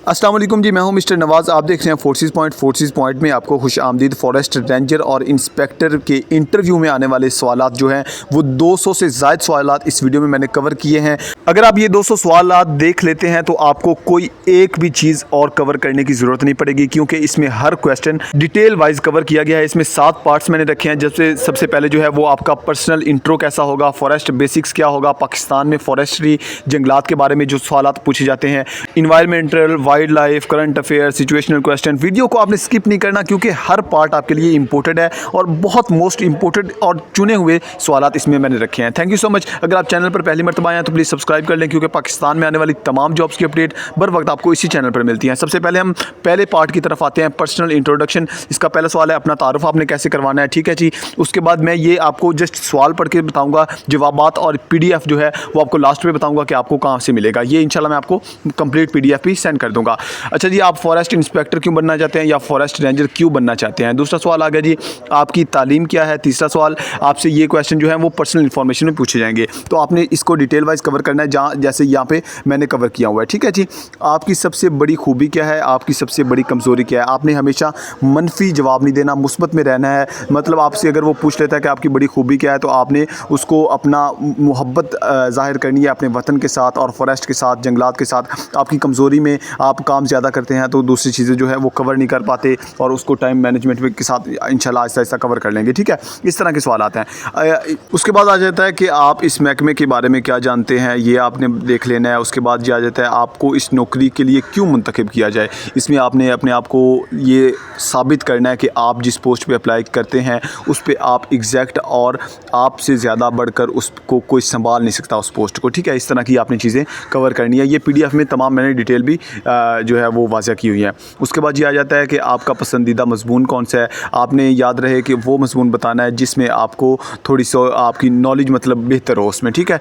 अस्सलाम वालेकुम जी, मैं हूं मिस्टर नवाज़। आप देख रहे हैं फोर्सेस पॉइंट में आपको खुश आमदीद। फॉरेस्ट रेंजर और इंस्पेक्टर के इंटरव्यू में आने वाले सवालात जो हैं वो 200 से ज़ायद सवालात इस वीडियो में मैंने कवर किए हैं। अगर आप ये 200 सवालात देख लेते हैं तो आपको कोई एक भी चीज़ और कवर करने की ज़रूरत नहीं पड़ेगी, क्योंकि इसमें हर क्वेश्चन डिटेल वाइज कवर किया गया है। इसमें 7 पार्ट्स मैंने रखे हैं। जैसे सबसे पहले जो है वो आपका पर्सनल इंट्रो कैसा होगा, फॉरेस्ट बेसिक्स क्या होगा, पाकिस्तान में फॉरेस्ट्री जंगलात के बारे में जो सवालात पूछे जाते हैं, environmental, wild life, current affair, situational question. Video को आपने स्किप नहीं करना, क्योंकि हर पार्ट आपके लिए इंपॉर्टेंट है और बहुत मोस्ट इंपॉर्टेंट और चुने हुए सवालात इसमें मैंने रखे हैं। Thank you so much. अगर आप चैनल पर पहली मरतबा आए हैं तो प्लीज़ सब्सक्राइब कर लें, क्योंकि पाकिस्तान में आने वाली तमाम जॉब्स की अपडेट बर वक्त आपको इसी चैनल पर मिलती हैं। सबसे पहले हम पहले पार्ट की तरफ आते हैं, पर्सनल इंट्रोडक्शन। इसका पहला सवाल है अपना तारुफ आपने कैसे करवाना है, ठीक है जी। उसके बाद मैं ये आपको जस्ट सवाल पढ़ के बताऊँगा, जवाबात और PDF जो है वो आपको लास्ट में बताऊँगा कि आपको कहाँ से मिलेगा। ये इंशाल्लाह मैं आपको कंप्लीट PDF भी सेंड कर दूँगा। अच्छा जी, आप फॉरेस्ट इंस्पेक्टर क्यों बनना चाहते हैं या फॉरेस्ट रेंजर क्यों बनना चाहते हैं। दूसरा सवाल आ गया जी, आपकी तालीम क्या है। तीसरा सवाल, आपसे ये क्वेश्चन जो है वो पर्सनल इन्फॉर्मेशन में पूछे जाएंगे, तो आपने इसको डिटेल वाइज कवर करना है, जहाँ जैसे यहाँ पे मैंने कवर किया हुआ है, ठीक है जी। आपकी सबसे बड़ी खूबी क्या है, आपकी सबसे बड़ी कमज़ोरी क्या है। आपने हमेशा मनफी जवाब नहीं देना, मुस्बत में रहना है। मतलब आपसे अगर वो पूछ लेता है कि आपकी बड़ी खूबी क्या है, तो आपने उसको अपना मोहब्बत ज़ाहिर करनी है अपने वतन के साथ और फॉरेस्ट के साथ, जंगलात के साथ। आपकी कमज़ोरी में आप काम ज़्यादा करते हैं तो दूसरी चीज़ें जो है वो कवर नहीं कर पाते, और उसको टाइम मैनेजमेंट के साथ इंशाल्लाह आहिस्ता आहिस्ता कवर कर लेंगे, ठीक है। इस तरह के सवाल आते हैं। उसके बाद आ जाता है कि आप इस महकमे के बारे में क्या जानते हैं, ये आपने देख लेना है। उसके बाद ये आ जाता है आपको इस नौकरी के लिए क्यों मुंतखब किया जाए। इसमें आपने अपने आप को ये साबित करना है कि आप जिस पोस्ट पे अप्लाई करते हैं उस पर आप एग्जैक्ट और आपसे ज़्यादा बढ़कर उसको कोई संभाल नहीं सकता उस पोस्ट को, ठीक है। इस तरह की आपने चीज़ें कवर करनी है। ये PDF में तमाम मैंने डिटेल भी जो है वो वाज़ह की हुई है। उसके बाद ये आ जाता है कि आपका पसंदीदा मज़मून कौन सा है। आपने याद रहे कि वो मज़मून बताना है जिसमें आपको थोड़ी सी आपकी नॉलेज मतलब बेहतर हो उसमें, ठीक है।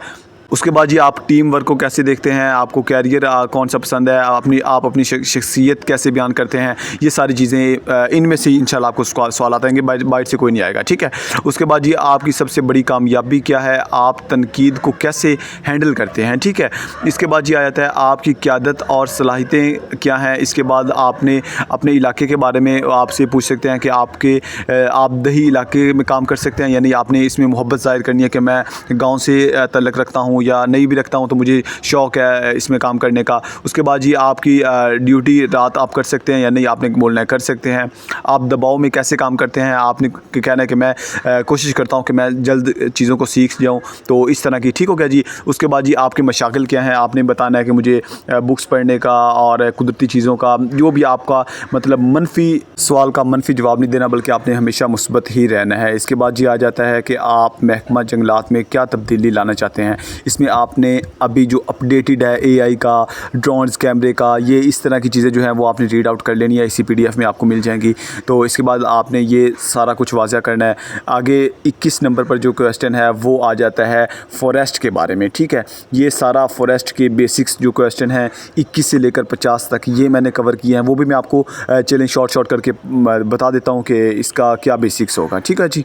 उसके बाद ये आप टीम वर्क को कैसे देखते हैं, आपको कैरियर कौन सा पसंद है, आप अपनी शख्सियत कैसे बयान करते हैं। ये सारी चीज़ें इनमें से इंशाल्लाह आपको सवाल आएंगे, बाइट से कोई नहीं आएगा, ठीक है। उसके बाद ये आपकी सबसे बड़ी कामयाबी क्या है, आप तनकीद को कैसे हैंडल करते हैं, ठीक है। इसके बाद ये आ जाता है आपकी क़यादत और सलाहियतें क्या हैं। इसके बाद आपने अपने इलाके के बारे में आपसे पूछ सकते हैं कि आप दही इलाके में काम कर सकते हैं, यानी आपने इसमें मोहब्बत ज़ाहिर करनी है कि मैं गाँव से तल्लुक़ रखता हूँ या नहीं भी रखता हूँ तो मुझे शौक़ है इसमें काम करने का। उसके बाद ये आपकी ड्यूटी रात आप कर सकते हैं या नहीं, आपने बोलना है कर सकते हैं। आप दबाव में कैसे काम करते हैं, आपने कहना है कि मैं कोशिश करता हूँ कि मैं जल्द चीज़ों को सीख जाऊँ, तो इस तरह की, ठीक हो गया जी। उसके बाद ये आपके मशाकिल क्या हैं, आपने बताना है कि मुझे बुक्स पढ़ने का और कुदरती चीज़ों का, जो भी आपका मतलब मनफी सवाल का मनफी जवाब नहीं देना, बल्कि आपने हमेशा मुस्बत ही रहना है। इसके बाद ये आ जाता है कि आप महकमा जंगलात में क्या तब्दीली लाना चाहते हैं। इसमें आपने अभी जो अपडेटेड है AI का, ड्रोन्स, कैमरे का, ये इस तरह की चीज़ें जो हैं वो आपने रीड आउट कर लेनी है, इसी PDF में आपको मिल जाएंगी। तो इसके बाद आपने ये सारा कुछ वाज़ह करना है। आगे 21 नंबर पर जो क्वेश्चन है वो आ जाता है फॉरेस्ट के बारे में, ठीक है। ये सारा फॉरेस्ट के बेसिक्स जो क्वेश्चन हैं 21 से लेकर 50 तक ये मैंने कवर किए हैं, वो भी मैं आपको चैलेंज शॉर्ट करके बता देता हूँ कि इसका क्या बेसिक्स होगा, ठीक है जी।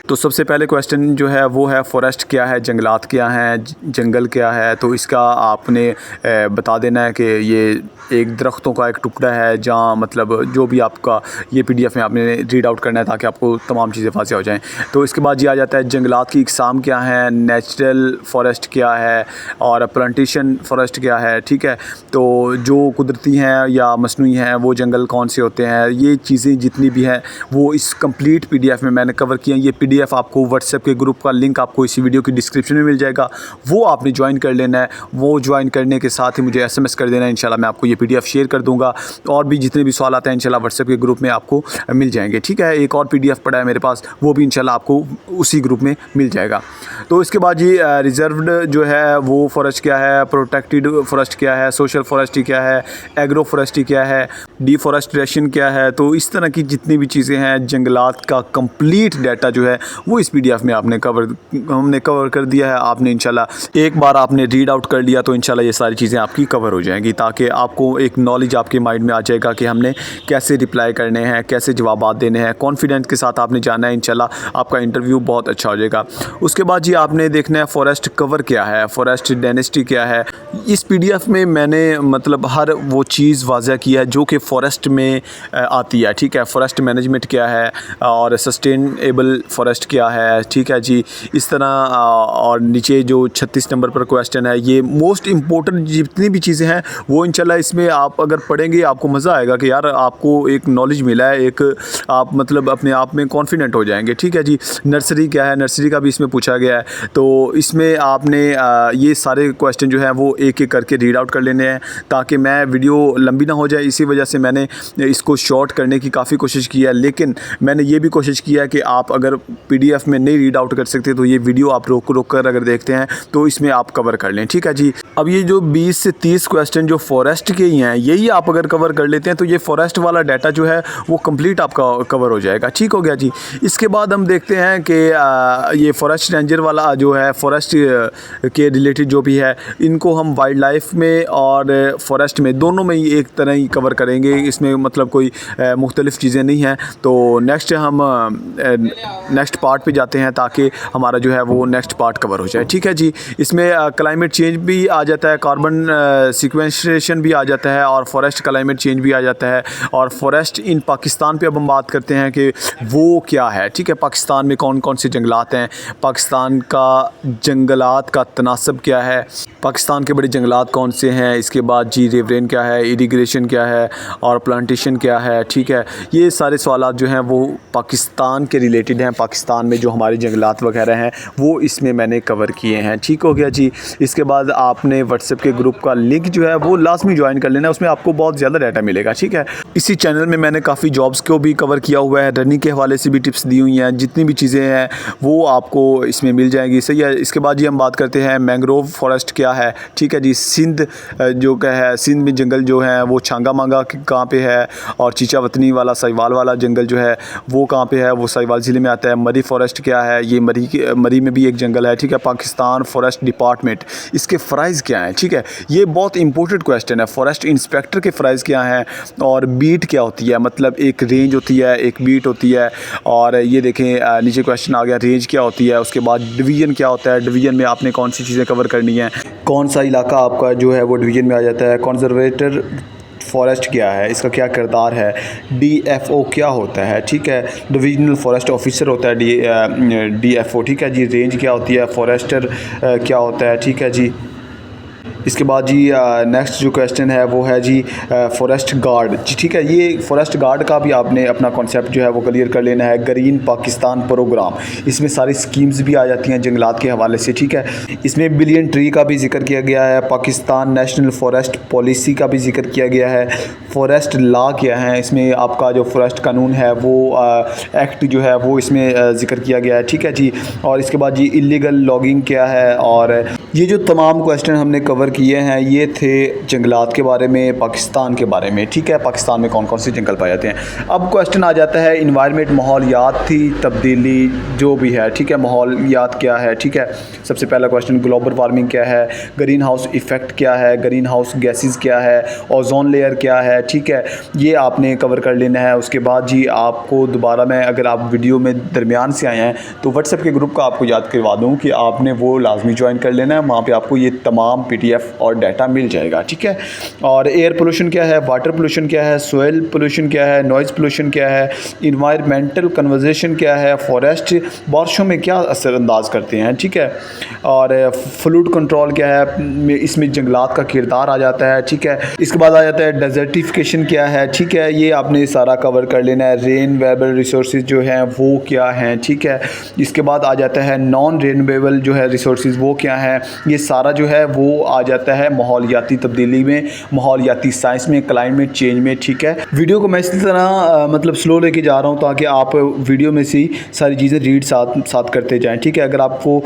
तो सबसे पहले क्वेश्चन जो है वो है फॉरेस्ट क्या है, जंगलात क्या हैं, जंगल क्या है। तो इसका आपने बता देना है कि ये एक दरख्तों का एक टुकड़ा है, जहाँ मतलब जो भी आपका ये PDF में आपने रीड आउट करना है ताकि आपको तमाम चीज़ें वाज़ेह हो जाएं। तो इसके बाद ये आ जाता है जंगलात की इकसाम क्या है, नेचुरल फॉरेस्ट क्या है और प्लांटेशन फॉरेस्ट क्या है, ठीक है। तो जो कुदरती हैं या मसनूई हैं वो जंगल कौन से होते हैं, ये चीज़ें जितनी भी हैं वो इस कंप्लीट PDF में मैंने कवर किया। ये PDF आपको व्हाट्सएप के ग्रुप का लिंक आपको इसी वीडियो की डिस्क्रिप्शन में मिल जाएगा, वो आपने ज्वाइन कर लेना है। वो ज्वाइन करने के साथ ही मुझे SMS कर देना है, इंशाल्लाह मैं आपको ये PDF शेयर कर दूंगा। और भी जितने भी सवाल आते हैं इंशाल्लाह व्हाट्सएप के ग्रुप में आपको मिल जाएंगे, ठीक है। एक और PDF पड़ा है मेरे पास, वो भी इंशाल्लाह आपको उसी ग्रुप में मिल जाएगा। तो इसके बाद ये रिजर्व्ड जो है वो फॉरेस्ट क्या है, प्रोटेक्टेड फॉरेस्ट क्या है, सोशल फॉरेस्ट्री क्या है, एग्रो फॉरेस्ट्री क्या है, डिफॉरेस्टेशन क्या है। तो इस तरह की जितनी भी चीज़ें हैं जंगलात का कंप्लीट डाटा जो है वो इस PDF में हमने कवर कर दिया है। आपने इंशाल्लाह एक बार आपने रीड आउट कर लिया तो इंशाल्लाह ये सारी चीज़ें आपकी कवर हो जाएंगी, ताकि आपको एक नॉलेज आपके माइंड में आ जाएगा कि हमने कैसे रिप्लाई करने हैं, कैसे जवाब देने हैं। कॉन्फिडेंस के साथ आपने जाना है, इंशाल्लाह आपका इंटरव्यू बहुत अच्छा हो जाएगा। उसके बाद जी आपने देखना है फॉरेस्ट कवर क्या है, फॉरेस्ट डायनेस्टी क्या है। इस PDF में मैंने मतलब हर वो चीज़ वाज़ह की है जो कि फ़ॉरेस्ट में आती है, ठीक है। फ़ॉरेस्ट मैनेजमेंट क्या है और सस्टेनेबल फ़ॉरेस्ट क्या है, ठीक है जी। इस तरह और नीचे जो 36 नंबर पर क्वेश्चन है, ये मोस्ट इम्पोर्टेंट जितनी भी चीज़ें हैं वो इंशाल्लाह इसमें आप अगर पढ़ेंगे आपको मज़ा आएगा कि यार आपको एक नॉलेज मिला है, एक आप मतलब अपने आप में कॉन्फिडेंट हो जाएंगे, ठीक है जी। नर्सरी क्या है, नर्सरी का भी इसमें पूछा गया है, तो इसमें आपने ये सारे क्वेश्चन जो है वो एक एक करके रीड आउट कर लेने हैं, ताकि मैं वीडियो लंबी ना हो जाए। इसी वजह से मैंने इसको शॉर्ट करने की काफ़ी कोशिश की है, लेकिन मैंने ये भी कोशिश की है कि आप अगर PDF में नहीं रीड आउट कर सकते तो ये वीडियो आप रोक कर अगर देखते हैं तो इसमें आप कवर कर लें, ठीक है जी। अब ये जो 20 से 30 क्वेश्चन जो फॉरेस्ट के ही हैं, यही आप अगर कवर कर लेते हैं तो ये फॉरेस्ट वाला डाटा जो है वो कंप्लीट आपका कवर हो जाएगा, ठीक हो गया जी। इसके बाद हम देखते हैं कि ये फॉरेस्ट रेंजर वाला जो है, फॉरेस्ट के रिलेटेड जो भी है, इनको हम वाइल्ड लाइफ में और फॉरेस्ट में दोनों में ही एक तरह ही कवर करेंगे। इसमें मतलब कोई मुख्तलिफ़ चीज़ें नहीं हैं। तो नेक्स्ट हम नेक्स्ट पार्ट पे जाते हैं ताकि हमारा जो है वो नेक्स्ट पार्ट कवर हो जाए, ठीक है जी। इसमें क्लाइमेट चेंज भी आ जाता है, कार्बन सिक्वेस्ट्रेशन भी आ जाता है और फॉरेस्ट क्लाइमेट चेंज भी आ जाता है। और फॉरेस्ट इन पाकिस्तान पे अब हम बात करते हैं कि वो क्या है, ठीक है। पाकिस्तान में कौन कौन से जंगलात हैं, पाकिस्तान का जंगलात का तनासब क्या है, पाकिस्तान के बड़े जंगलात कौन से हैं। इसके बाद जी रिवरेन क्या है, इरिगेशन क्या है और प्लांटेशन क्या है, ठीक है। ये सारे सवालात जो हैं वो पाकिस्तान के रिलेटेड हैं। पाकिस्तान में जो हमारे जंगलात वगैरह हैं वो इसमें मैंने कवर किए हैं, ठीक हो गया जी। इसके बाद आपने व्हाट्सएप के ग्रुप का लिंक जो है वो लाजमी ज्वाइन कर लेना, उसमें आपको बहुत ज़्यादा डाटा मिलेगा, ठीक है। इसी चैनल में मैंने काफ़ी जॉब्स को भी कवर किया हुआ है, रनिंग के हवाले से भी टिप्स दी हुई हैं, जितनी भी चीज़ें हैं वो आपको इसमें मिल जाएंगी, सही है। इसके बाद जी हम बात करते हैं मैंग्रोव फॉरेस्ट क्या है, ठीक है जी। सिंध जो क्या है, सिंध में जंगल जो है वो छांगा मांगा कहाँ पे है, और चीचा वतनी वाला साहिवाल वाला जंगल जो है वो कहाँ पे है, वो साहिवाल ज़िले में आता है। मरी फॉरेस्ट क्या है, ये मरी में भी एक जंगल है, ठीक है। पाकिस्तान फॉरेस्ट डिपार्टमेंट, इसके फ़राइज़ क्या हैं, ठीक है। ये बहुत इंपॉर्टेंट क्वेश्चन है। फॉरेस्ट इंस्पेक्टर के फ़राइज़ क्या हैं और बीट क्या होती है, मतलब एक रेंज होती है, एक बीट होती है। और ये देखें नीचे क्वेश्चन आ गया, रेंज क्या होती है। उसके बाद डिवीज़न क्या होता है, डिवीज़न में आपने कौन सी चीज़ें कवर करनी है, कौन सा इलाका आपका जो है वो डिवीज़न में आ जाता है। कंजर्वेटर फॉरेस्ट क्या है, इसका क्या किरदार है। DFO क्या होता है, ठीक है। डिविजनल फॉरेस्ट ऑफिसर होता है DFO, ठीक है जी। रेंज क्या होती है, फॉरेस्टर क्या होता है, ठीक है जी। इसके बाद जी नेक्स्ट जो क्वेश्चन है वो है जी फॉरेस्ट गार्ड जी, ठीक है। ये फॉरेस्ट गार्ड का भी आपने अपना कॉन्सेप्ट जो है वो क्लियर कर लेना है। ग्रीन पाकिस्तान प्रोग्राम, इसमें सारी स्कीम्स भी आ जाती हैं जंगलात के हवाले से, ठीक है। इसमें बिलियन ट्री का भी जिक्र किया गया है। पाकिस्तान नेशनल फॉरेस्ट पॉलिसी का भी जिक्र किया गया है। फॉरेस्ट लॉ क्या है, इसमें आपका जो फॉरेस्ट कानून है वो एक्ट जो है वो इसमें जिक्र किया गया है, ठीक है जी। और इसके बाद जी इलीगल लॉगिंग क्या है। और ये जो तमाम क्वेश्चन हमने कवर किए हैं ये थे जंगलात के बारे में, पाकिस्तान के बारे में, ठीक है। पाकिस्तान में कौन कौन से जंगल पाए जाते हैं। अब क्वेश्चन आ जाता है इन्वायरमेंट, माहौलियाती तब्दीली जो भी है, ठीक है। माहौलियात क्या है, ठीक है। सबसे पहला क्वेश्चन ग्लोबल वार्मिंग क्या है, ग्रीन हाउस इफ़ेक्ट क्या है, ग्रीन हाउस गैसेस क्या है, ओजोन लेयर क्या है, ठीक है। ये आपने कवर कर लेना है। उसके बाद जी आपको दोबारा मैं, अगर आप वीडियो में दरमियान से आए हैं तो व्हाट्सएप के ग्रुप का आपको याद करवा दूँ कि आपने वो लाजमी ज्वाइन कर लेना है। वहाँ पे आपको ये तमाम PDF और डाटा मिल जाएगा, ठीक है। और एयर पोल्यूशन क्या है, वाटर पोल्यूशन क्या है, सोयल पोल्यूशन क्या है, नॉइज़ पोल्यूशन क्या है, इन्वायरमेंटल कन्वर्जेशन क्या है, फॉरेस्ट बारिशों में क्या असरअंदाज करते हैं, ठीक है। और फ्लूड कंट्रोल क्या है, इसमें जंगलात का किरदार आ जाता है, ठीक है। इसके बाद आ जाता है डेजर्टिफिकेशन क्या है, ठीक है। ये आपने सारा कवर कर लेना है। रेनवेबल रिसोर्सेज जो हैं वो क्या हैं, ठीक है। इसके बाद आ जाता है नॉन रेनवेबल जो है रिसोर्सेज वो क्या हैं, ये सारा जो है वो आ जाता है माहौलियाती तब्दीली में, माहौलियाती साइंस में, क्लाइमेट चेंज में। ठीक है, वीडियो को मैं इसी तरह मतलब स्लो लेके जा रहा हूँ ताकि आप वीडियो में से सारी चीज़ें रीड साथ साथ करते जाएँ। ठीक है, अगर आपको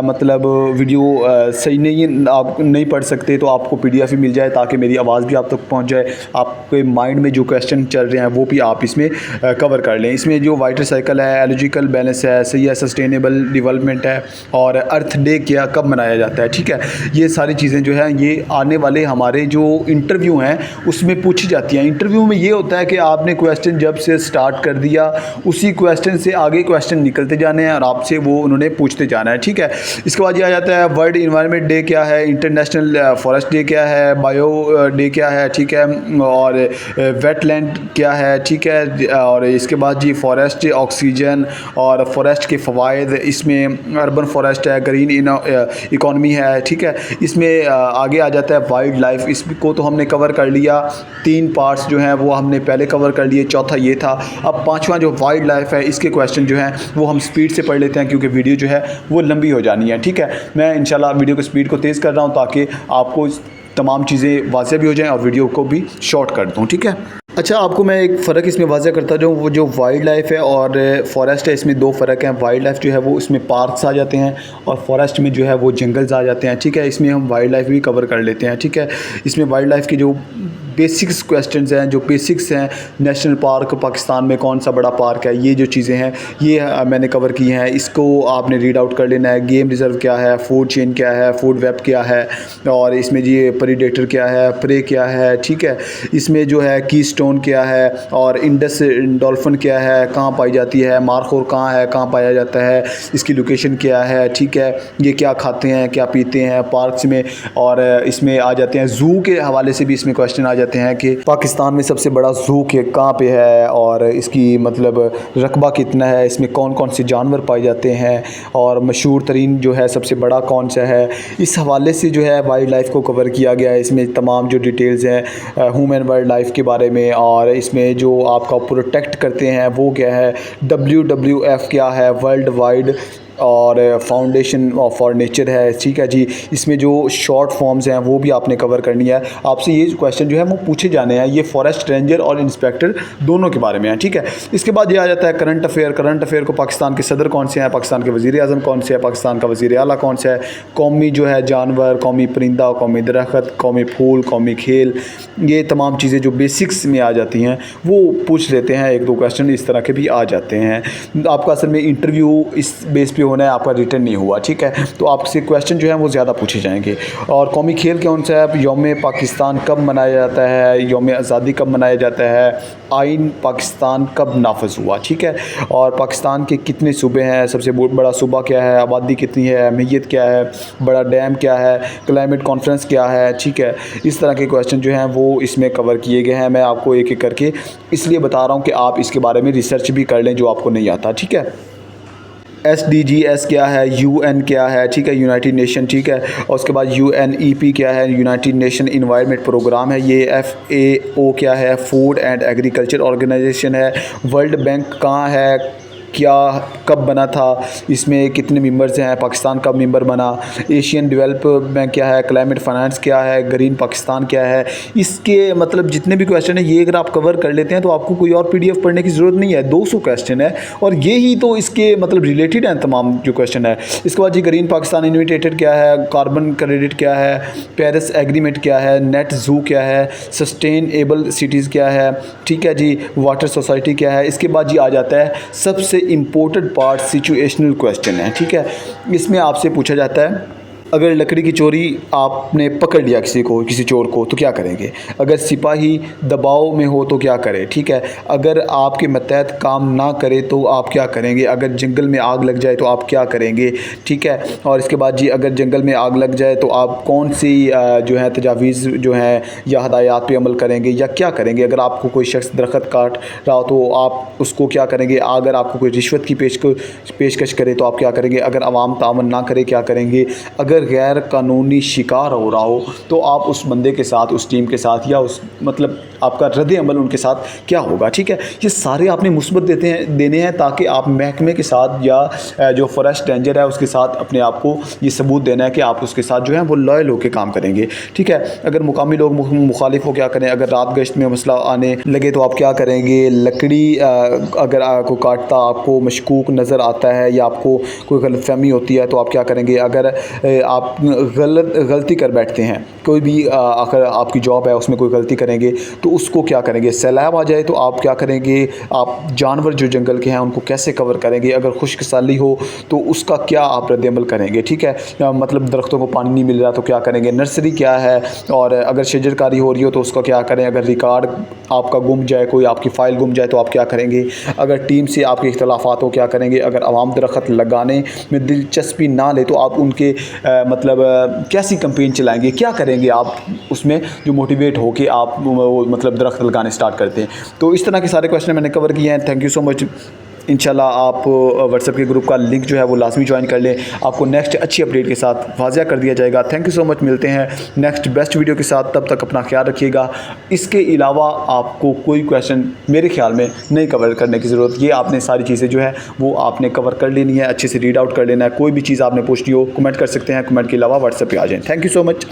मतलब वीडियो सही नहीं, आप नहीं पढ़ सकते तो आपको PDF ही मिल जाए ताकि मेरी आवाज़ भी आप तक पहुँच जाए, आपके माइंड में जो क्वेश्चन चल रहे हैं वो भी आप इसमें कवर कर लें। इसमें जो वाटर साइकिल है, एलॉजिकल बैलेंस है, सही है, सस्टेनेबल डेवलपमेंट है और अर्थ डे क्या कब मनाया जाता है। ठीक है, ये सारी चीज़ें जो है ये आने वाले हमारे जो इंटरव्यू हैं उसमें पूछी जाती हैं। इंटरव्यू में ये होता है कि आपने क्वेश्चन जब से स्टार्ट कर दिया उसी क्वेश्चन से आगे क्वेश्चन निकलते जाने हैं और आपसे वो उन्होंने पूछते जाना है। ठीक है, इसके बाद ये आ जाता है वर्ल्ड इन्वायरमेंट डे क्या है, इंटरनेशनल फॉरेस्ट डे क्या है, बायो डे क्या है। ठीक है, और वेटलैंड क्या है। ठीक है, और इसके बाद जी फॉरेस्ट ऑक्सीजन और फॉरेस्ट के फ़वाइद, इसमें अर्बन फॉरेस्ट है, ग्रीन इकॉनमी है। ठीक है, इसमें आगे आ जाता है वाइल्ड लाइफ, इसको तो हमने कवर कर लिया, 3 पार्ट्स जो हैं वो हमने पहले कवर कर लिए, चौथा ये था। अब 5वां जो वाइल्ड लाइफ है इसके क्वेश्चन जो हैं वो हम स्पीड से पढ़ लेते हैं क्योंकि वीडियो जो है वो लंबी हो जानी है। ठीक है, मैं इंशाल्लाह वीडियो की स्पीड को तेज़ कर रहा हूँ ताकि आपको तमाम चीज़ें वाज़ेह भी हो जाएं और वीडियो को भी शॉर्ट कर दूँ। ठीक है, अच्छा आपको मैं एक फ़र्क इसमें वाज़ेह करता जाऊँ, वो जो वाइल्ड लाइफ है और फॉरेस्ट है इसमें 2 फ़र्क हैं। वाइल्ड लाइफ जो है वो इसमें पार्क्स आ जाते हैं और फॉरेस्ट में जो है वो जंगल्स आ जाते हैं। ठीक है, इसमें हम वाइल्ड लाइफ भी कवर कर लेते हैं। ठीक है, इसमें वाइल्ड लाइफ की जो बेसिक्स क्वेश्चंस हैं, जो बेसिक्स हैं, नेशनल पार्क पाकिस्तान में कौन सा बड़ा पार्क है, ये जो चीज़ें हैं ये मैंने कवर की हैं, इसको आपने रीड आउट कर लेना है। गेम रिज़र्व क्या है, फूड चेन क्या है, फूड वेब क्या है और इसमें ये प्रीडेटर क्या है, प्रे क्या है। ठीक है, इसमें जो है कीस्टोन क्या है और इंडस डॉल्फिन क्या है, कहाँ पाई जाती है, मारखोर कहाँ है, कहाँ पाया जाता है, इसकी लोकेशन क्या है। ठीक है, ये क्या खाते हैं, क्या पीते हैं पार्क्स में, और इसमें आ जाते हैं ज़ू के हवाले से भी इसमें क्वेश्चन आ जाते हैं कि पाकिस्तान में सबसे बड़ा ज़ू के कहाँ पे है और इसकी मतलब रकबा कितना है, इसमें कौन कौन से जानवर पाए जाते हैं और मशहूर तरीन जो है सबसे बड़ा कौन सा है। इस हवाले से जो है वाइल्ड लाइफ को कवर किया गया है। इसमें तमाम जो डिटेल्स हैं ह्यूमन वाइल्ड लाइफ के बारे में और इसमें जो आपका प्रोटेक्ट करते हैं वो क्या है, WWF क्या है, वर्ल्ड वाइड और फाउंडेशन फॉर नेचर है। ठीक है जी, इसमें जो शॉर्ट फॉर्म्स हैं वो भी आपने कवर करनी है। आपसे ये क्वेश्चन जो है वो पूछे जाने हैं, ये फॉरेस्ट रेंजर और इंस्पेक्टर दोनों के बारे में है। ठीक है, इसके बाद ये आ जाता है करंट अफेयर। करंट अफेयर को पाकिस्तान के सदर कौन से हैं, पाकिस्तान के वज़ीर आज़म कौन से हैं, पाकिस्तान का वज़ीर आला कौन सा है, कौमी जो है जानवर, कौमी परिंदा, कौमी दरख्त, कौमी फूल, कौमी खेल, ये तमाम चीज़ें जो बेसिक्स में आ जाती हैं वो पूछ लेते हैं। 1-2 क्वेश्चन इस तरह के भी आ जाते हैं। आपका असल में इंटरव्यू इस बेस पे होना है, आपका रिटर्न नहीं हुआ। ठीक है, तो आपसे क्वेश्चन जो है वो ज़्यादा पूछे जाएंगे। और कौमी खेल कौन सा है, यौम पाकिस्तान कब मनाया जाता है, यौम आज़ादी कब मनाया जाता है, आइन पाकिस्तान कब नाफज हुआ। ठीक है, और पाकिस्तान के कितने सूबे हैं, सबसे बड़ा सूबा क्या है, आबादी कितनी है, अहमियत क्या है, बड़ा डैम क्या है, क्लाइमेट कॉन्फ्रेंस क्या है। ठीक है, इस तरह के क्वेश्चन जो हैं वो इसमें कवर किए गए हैं। मैं आपको एक एक करके इसलिए बता रहा हूँ कि आप इसके बारे में रिसर्च भी कर लें जो आपको नहीं आता। ठीक है, SDGs क्या है, UN क्या है। ठीक है, यूनाइटेड नेशन। ठीक है, और उसके बाद UNEP क्या है, यूनाइटेड नेशन इन्वायरमेंट प्रोग्राम है। ये FAO क्या है, फूड एंड एग्रीकल्चर ऑर्गेनाइजेशन है। वर्ल्ड बैंक कहाँ है, क्या कब बना था, इसमें कितने मेंबर्स हैं, पाकिस्तान कब मेंबर बना, एशियन डेवलप बैंक क्या है, क्लाइमेट फाइनेंस क्या है, ग्रीन पाकिस्तान क्या है। इसके मतलब जितने भी क्वेश्चन हैं ये अगर आप कवर कर लेते हैं तो आपको कोई और PDF पढ़ने की ज़रूरत नहीं है। 200 क्वेश्चन है और ये ही तो इसके मतलब रिलेटेड हैं तमाम जो क्वेश्चन है। इसके बाद जी ग्रीन पाकिस्तान इनिशिएटिव क्या है, कार्बन क्रेडिट क्या है, पेरिस एग्रीमेंट क्या है, नेट ज़ू क्या है, सस्टेनेबल सिटीज़ क्या है। ठीक है जी, वाटर सोसाइटी क्या है। इसके बाद जी आ जाता है सबसे इम्पोर्टेंट पार्ट, सिचुएशनल क्वेश्चन है। ठीक है, इसमें आपसे पूछा जाता है अगर लकड़ी की चोरी आपने पकड़ लिया किसी को, किसी चोर को, तो क्या करेंगे, अगर सिपाही दबाव में हो तो क्या करें। ठीक है, अगर आपके मतहत काम ना करे तो आप क्या करेंगे, अगर जंगल में आग लग जाए तो आप क्या करेंगे। ठीक है, और इसके बाद जी अगर जंगल में आग लग जाए तो आप कौन सी जो है तजावीज़ जो हैं या हदायत पे अमल करेंगे या क्या करेंगे। अगर आपको कोई शख्स दरख्त काट रहा हो तो आप उसको क्या करेंगे। अगर आपको कोई रिश्वत की पेशकश करे तो आप क्या करेंगे। अगर आवाम तावन ना करे क्या करेंगे। अगर अगर गैर कानूनी शिकार हो रहा हो तो आप उस बंदे के साथ, उस टीम के साथ, या उस मतलब आपका रद्द-ए-अमल उनके साथ क्या होगा, ठीक है। ये सारे आपने मुस्बत देने हैं ताकि आप महकमे के साथ या जो फॉरेस्ट रेंजर है उसके साथ अपने आप को ये सबूत देना है कि आप उसके साथ जो है वो लॉयल होकर काम करेंगे, ठीक है। अगर मुकामी लोग मुखालिफ हो क्या करें, अगर रात गश्त में मसला आने लगे तो आप क्या करेंगे। लकड़ी अगर आपको काटता आपको मशकूक नज़र आता है या आपको कोई गलतफहमी होती है तो आप क्या करेंगे। अगर आप गलती कर बैठते हैं, कोई भी अगर आपकी जॉब है उसमें कोई गलती करेंगे तो उसको क्या करेंगे। सैलाब आ जाए तो आप क्या करेंगे। आप जानवर जो जंगल के हैं उनको कैसे कवर करेंगे। अगर खुश्क साली हो तो उसका क्या आप रद्द-ए-अमल करेंगे, ठीक है। मतलब दरख्तों को पानी नहीं मिल रहा तो क्या करेंगे। नर्सरी क्या है, और अगर शजरकारी हो रही हो तो उसका क्या करें। अगर रिकॉर्ड आपका गुम जाए, कोई आपकी फ़ाइल गुम जाए तो आप क्या करेंगे। अगर टीम से आपके इख्तलाफात हो क्या करेंगे। अगर आवाम दरख्त लगाने में दिलचस्पी ना ले तो आप उनके मतलब कैसी कैंपेन चलाएंगे, क्या करेंगे आप उसमें जो मोटिवेट हो कि आप वो मतलब दरख्त लगाने स्टार्ट करते हैं। तो इस तरह के सारे क्वेश्चन मैंने कवर किए हैं। Thank you so much. इंशाल्लाह आप व्हाट्सएप के ग्रुप का लिंक जो है वो लाजमी ज्वाइन कर लें, आपको नेक्स्ट अच्छी अपडेट के साथ वाज़िया कर दिया जाएगा। Thank you so much. मिलते हैं नेक्स्ट बेस्ट वीडियो के साथ, तब तक अपना ख्याल रखिएगा। इसके अलावा आपको कोई क्वेश्चन मेरे ख्याल में नहीं कवर करने की ज़रूरत, ये आपने सारी चीज़ें जो है वो आपने कवर कर लेनी है, अच्छे से रीड आउट कर लेना है। कोई भी चीज़ आपने पूछनी हो कमेंट कर सकते हैं, कमेंट के अलावा व्हाट्सएप पर आ जाएँ। Thank you so much.